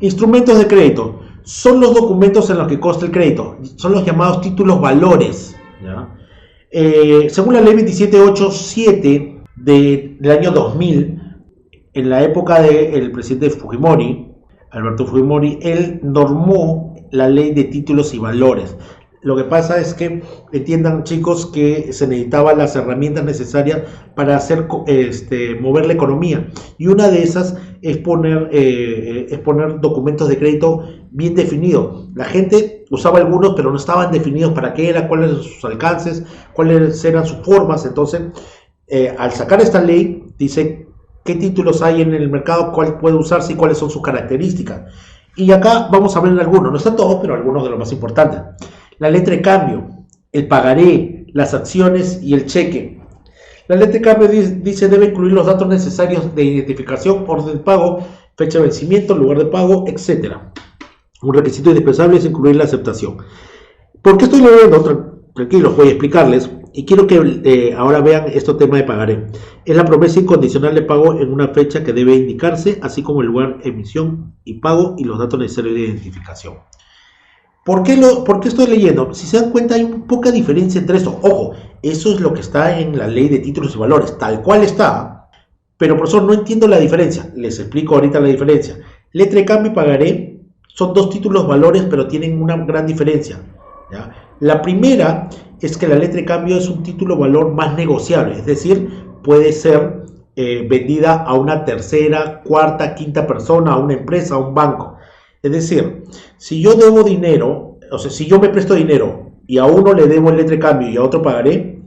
Instrumentos de crédito son los documentos en los que consta el crédito, son los llamados títulos valores, ¿ya? Según la ley 2787 del año 2000, en la época del presidente Fujimori, Alberto Fujimori, él normó la ley de títulos y valores. Lo que pasa es que entiendan, chicos, que se necesitaban las herramientas necesarias para hacer mover la economía, y una de esas es poner documentos de crédito bien definidos. La gente usaba algunos, pero no estaban definidos para qué era, cuáles eran sus alcances, cuáles eran sus formas. Entonces, al sacar esta ley, dice qué títulos hay en el mercado, cuál puede usarse y cuáles son sus características. Y acá vamos a ver algunos, no están todos, pero algunos de los más importantes. La letra de cambio, el pagaré, las acciones y el cheque. La letra de cambio dice debe incluir los datos necesarios de identificación, orden de pago, fecha de vencimiento, lugar de pago, etc. Un requisito indispensable es incluir la aceptación. ¿Por qué estoy leyendo? Tranquilos, voy a explicarles. Y quiero que ahora vean este tema de pagaré. Es la promesa incondicional de pago en una fecha que debe indicarse, así como el lugar, emisión y pago y los datos necesarios de identificación. ¿Por qué estoy leyendo? Si se dan cuenta, hay poca diferencia entre esto. Ojo, eso es lo que está en la ley de títulos y valores, tal cual está. Pero profesor, no entiendo la diferencia. Les explico ahorita la diferencia. Letra de cambio y pagaré son dos títulos valores, pero tienen una gran diferencia, ¿ya? La primera es que la letra de cambio es un título valor más negociable, es decir, puede ser vendida a una tercera, cuarta, quinta persona, a una empresa, a un banco. Es decir, si yo debo dinero, o sea, si yo me presto dinero y a uno le debo el letra de cambio y a otro pagaré,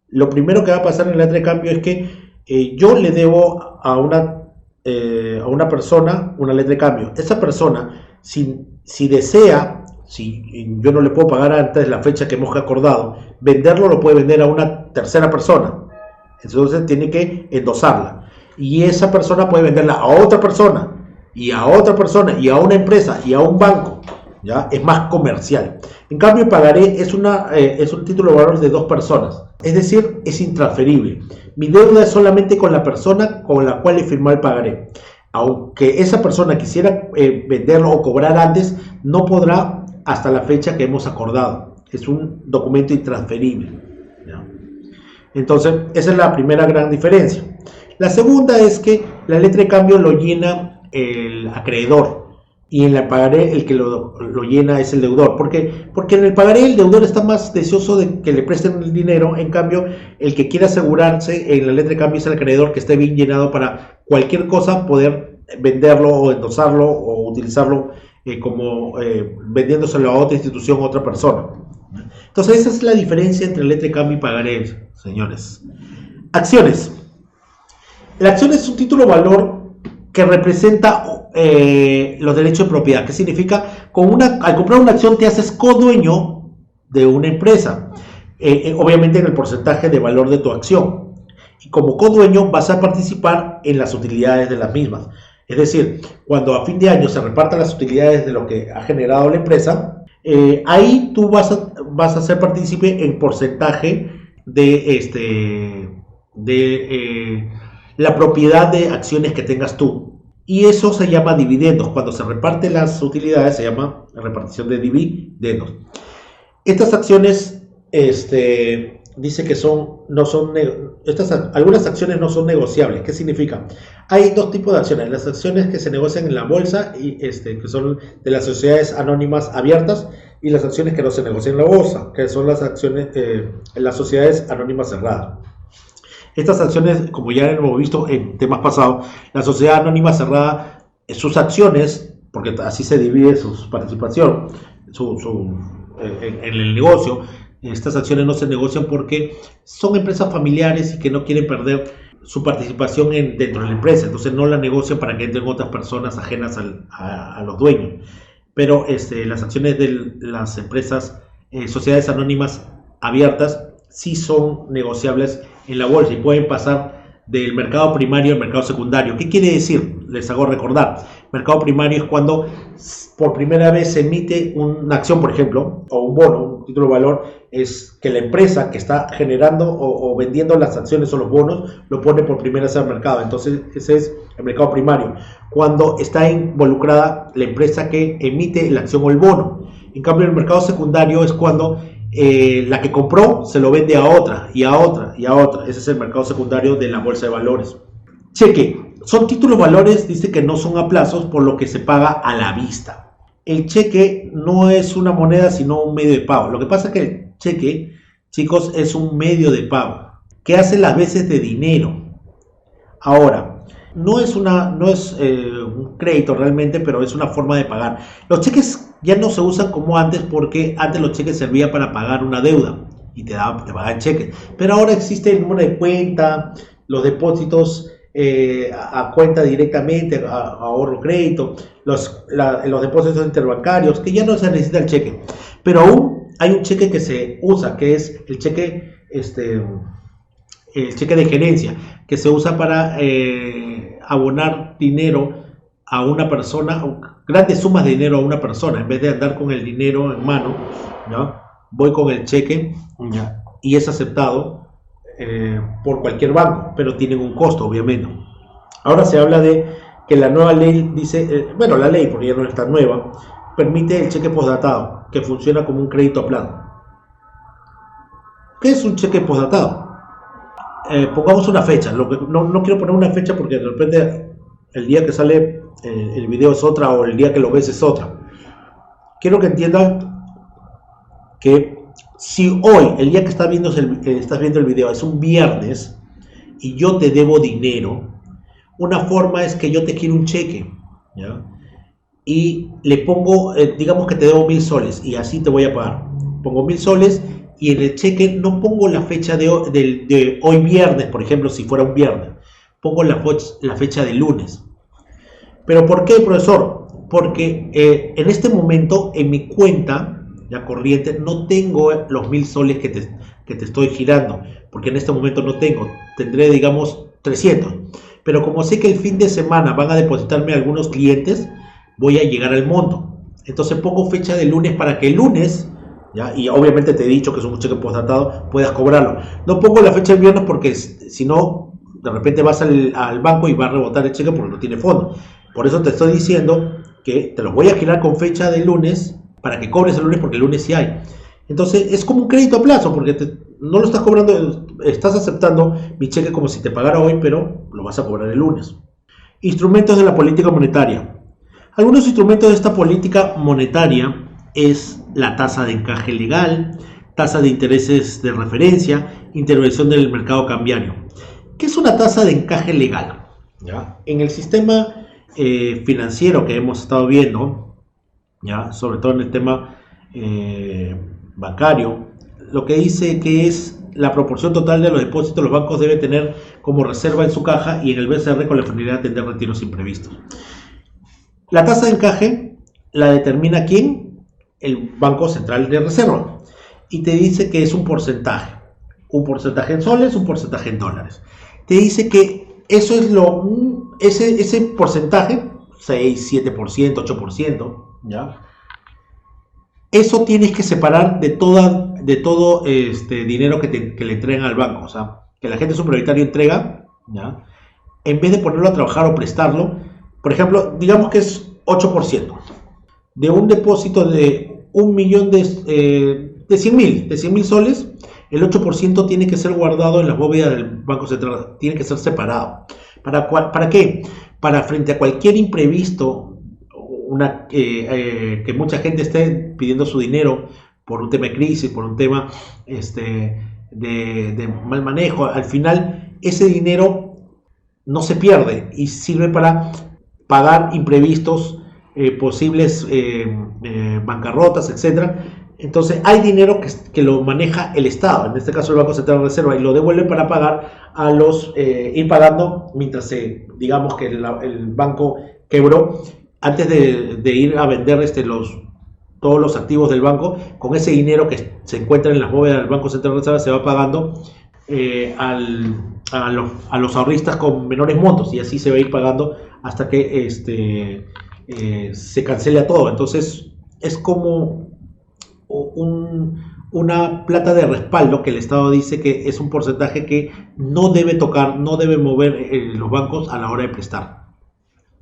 lo primero que va a pasar en la letra de cambio es que yo le debo a una persona una letra de cambio. Esa persona, si desea, si yo no le puedo pagar antes de la fecha que hemos acordado, venderlo lo puede vender a una tercera persona. Entonces tiene que endosarla. Y esa persona puede venderla a otra persona, y a otra persona, y a una empresa, y a un banco, ¿ya? Es más comercial. En cambio, el pagaré es un título de valor de dos personas, es decir, es intransferible. Mi deuda es solamente con la persona con la cual he firmado el pagaré. Aunque esa persona quisiera venderlo o cobrar antes, no podrá hasta la fecha que hemos acordado. Es un documento intransferible, ¿ya? Entonces, esa es la primera gran diferencia. La segunda es que la letra de cambio lo llena el acreedor, y en el pagaré el que lo llena es el deudor. ¿Por qué? Porque en el pagaré el deudor está más deseoso de que le presten el dinero. En cambio, el que quiere asegurarse en la letra de cambio es el acreedor, que esté bien llenado para cualquier cosa poder venderlo o endosarlo o utilizarlo vendiéndoselo a otra institución, a otra persona. Entonces esa es la diferencia entre letra de cambio y pagaré, señores. Acciones. La acción es un título de valor que representa los derechos de propiedad. ¿Qué significa? Al comprar una acción te haces codueño de una empresa, obviamente en el porcentaje de valor de tu acción. Y como codueño vas a participar en las utilidades de las mismas. Es decir, cuando a fin de año se repartan las utilidades de lo que ha generado la empresa, ahí tú vas a ser partícipe en porcentaje de la propiedad de acciones que tengas tú. Y eso se llama dividendos. Cuando se reparten las utilidades se llama repartición de dividendos. Estas acciones, dice que algunas acciones no son negociables. ¿Qué significa? Hay dos tipos de acciones: las acciones que se negocian en la bolsa, y que son de las sociedades anónimas abiertas, y las acciones que no se negocian en la bolsa, que son las acciones en las sociedades anónimas cerradas. Estas acciones, como ya hemos visto en temas pasados, la sociedad anónima cerrada, sus acciones, porque así se divide su participación en el negocio, estas acciones no se negocian porque son empresas familiares y que no quieren perder su participación dentro de la empresa. Entonces no la negocian para que entren otras personas ajenas a los dueños. Pero las acciones de las empresas, sociedades anónimas abiertas, sí son negociables en la bolsa y pueden pasar del mercado primario al mercado secundario. ¿Qué quiere decir? Les hago recordar. Mercado primario es cuando por primera vez se emite una acción, por ejemplo, o un bono, un título de valor, es que la empresa que está generando o vendiendo las acciones o los bonos lo pone por primera vez al mercado. Entonces ese es el mercado primario, cuando está involucrada la empresa que emite la acción o el bono. En cambio, el mercado secundario es cuando la que compró se lo vende a otra y a otra y a otra. Ese es el mercado secundario de la bolsa de valores. Cheque. Son títulos valores, dice que no son a plazos, por lo que se paga a la vista. El cheque no es una moneda, sino un medio de pago. Lo que pasa es que el cheque, chicos, es un medio de pago que hace las veces de dinero. Ahora, no es un crédito realmente, pero es una forma de pagar. Los cheques ya no se usan como antes, porque antes los cheques servían para pagar una deuda y te pagaban cheques. Pero ahora existe el número de cuenta, los depósitos a cuenta directamente, a ahorro crédito, los depósitos interbancarios, que ya no se necesita el cheque. Pero aún hay un cheque que se usa, que es el cheque de gerencia, que se usa para abonar dinero a una persona, grandes sumas de dinero a una persona. En vez de andar con el dinero en mano, ¿no? Voy con el cheque, ¿ya? Y es aceptado por cualquier banco, pero tienen un costo, obviamente. Ahora se habla de que la nueva ley dice, la ley, porque ya no está nueva, permite el cheque postdatado, que funciona como un crédito a plazo. ¿Qué es un cheque postdatado? Pongamos una fecha. No quiero poner una fecha porque de repente el día que sale el video es otra, o el día que lo ves es otra. Quiero que entiendan que si hoy, el día que estás viendo el video, es un viernes y yo te debo dinero, una forma es que yo te quiero un cheque, ¿ya? Y le pongo, digamos que te debo 1000 soles y así te voy a pagar. Pongo 1000 soles y en el cheque no pongo la fecha de hoy viernes, por ejemplo, si fuera un viernes. Pongo la fecha de lunes. ¿Pero por qué, profesor? Porque en este momento en mi cuenta ya corriente no tengo los 1000 soles que te estoy girando, porque en este momento no tengo. Tendré, digamos, 300. Pero como sé que el fin de semana van a depositarme algunos clientes, voy a llegar al monto. Entonces pongo fecha de lunes para que el lunes, ¿ya? Y obviamente te he dicho que es un cheque postdatado, puedas cobrarlo. No pongo la fecha del viernes porque si no, de repente vas al banco y va a rebotar el cheque porque no tiene fondo. Por eso te estoy diciendo que te lo voy a girar con fecha de lunes para que cobres el lunes, porque el lunes sí hay. Entonces es como un crédito a plazo, porque no lo estás cobrando, estás aceptando mi cheque como si te pagara hoy, pero lo vas a cobrar el lunes. Instrumentos de la política monetaria. Algunos instrumentos de esta política monetaria es la tasa de encaje legal, tasa de intereses de referencia, intervención del mercado cambiario. ¿Qué es una tasa de encaje legal? ¿Ya? En el sistema financiero que hemos estado viendo, ¿ya? Sobre todo en el tema bancario, lo que dice que es la proporción total de los depósitos los bancos deben tener como reserva en su caja y en el BCR con la finalidad de atender retiros imprevistos. La tasa de encaje la determina ¿quién? El Banco Central de Reserva, y te dice que es un porcentaje en soles, un porcentaje en dólares. Te dice que eso es ese porcentaje, 6, 7%, 8%, ¿ya? Eso tienes que separar de todo dinero que le entregan al banco. O sea, que el agente supervisario entrega, ¿ya? En vez de ponerlo a trabajar o prestarlo, por ejemplo, digamos que es 8%. De un depósito de 1.000.000 de 100.000 soles, el 8% tiene que ser guardado en las bóvedas del Banco Central, tiene que ser separado. ¿Para qué? Para frente a cualquier imprevisto, que mucha gente esté pidiendo su dinero por un tema de crisis, por un tema de mal manejo. Al final, ese dinero no se pierde y sirve para pagar imprevistos, posibles bancarrotas, etcétera. Entonces hay dinero que lo maneja el Estado, en este caso el Banco Central de Reserva, y lo devuelve para pagar a ir pagando mientras digamos que el banco quebró. Antes de ir a vender todos los activos del banco, con ese dinero que se encuentra en las bóvedas del Banco Central de Reserva se va pagando a los ahorristas con menores montos, y así se va a ir pagando hasta que se cancele a todo. Entonces es como una plata de respaldo que el Estado dice que es un porcentaje que no debe tocar, no debe mover los bancos a la hora de prestar.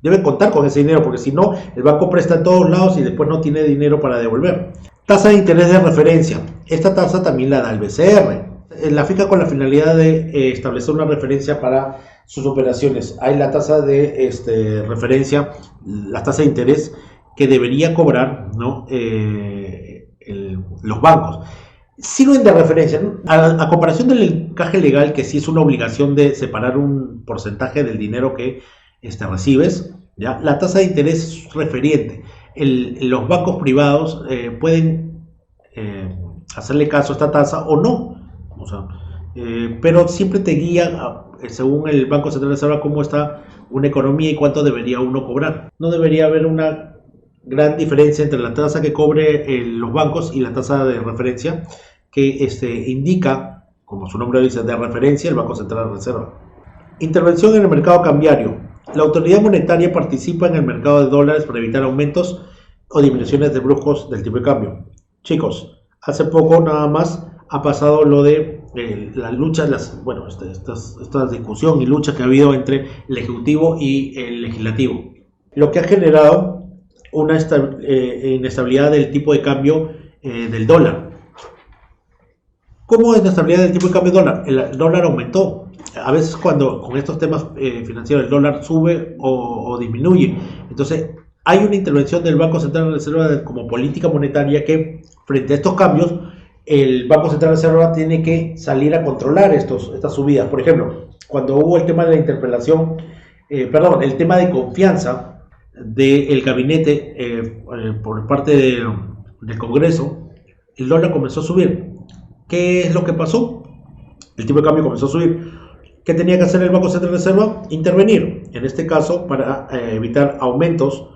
Deben contar con ese dinero, porque si no, el banco presta en todos lados y después no tiene dinero para devolver. Tasa de interés de referencia. Esta tasa también la da el BCR. La fija con la finalidad de establecer una referencia para sus operaciones. Hay la tasa de referencia, la tasa de interés que debería cobrar, ¿no? Los bancos. Sirven de referencia, ¿no? A comparación del encaje legal, que sí es una obligación de separar un porcentaje del dinero que recibes, ¿ya? La tasa de interés es referente. Los bancos privados pueden hacerle caso a esta tasa o no. O sea, pero siempre te guía, según el Banco Central de Reserva, cómo está una economía y cuánto debería uno cobrar. No debería haber una gran diferencia entre la tasa que cobre los bancos y la tasa de referencia que indica, como su nombre dice, de referencia, el Banco Central de Reserva. Intervención en el mercado cambiario. La autoridad monetaria participa en el mercado de dólares para evitar aumentos o disminuciones de bruscos del tipo de cambio. Chicos, hace poco nada más ha pasado lo de la lucha, esta discusión y lucha que ha habido entre el Ejecutivo y el Legislativo, lo que ha generado una inestabilidad del tipo de cambio del dólar. ¿Cómo es la inestabilidad del tipo de cambio del dólar? El dólar aumentó. A veces cuando con estos temas financieros el dólar sube o disminuye. Entonces hay una intervención del Banco Central de Reserva como política monetaria que frente a estos cambios el Banco Central de Reserva tiene que salir a controlar estas subidas. Por ejemplo, cuando hubo el tema de la interpelación, el tema de confianza del gabinete por parte del Congreso, el dólar comenzó a subir. ¿Qué es lo que pasó? El tipo de cambio comenzó a subir. ¿Qué tenía que hacer el Banco Central de Reserva? Intervenir. En este caso, para evitar aumentos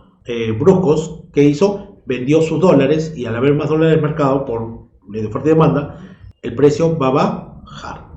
bruscos, ¿qué hizo? Vendió sus dólares y al haber más dólares en el mercado por ley de oferta y demanda, el precio va a bajar.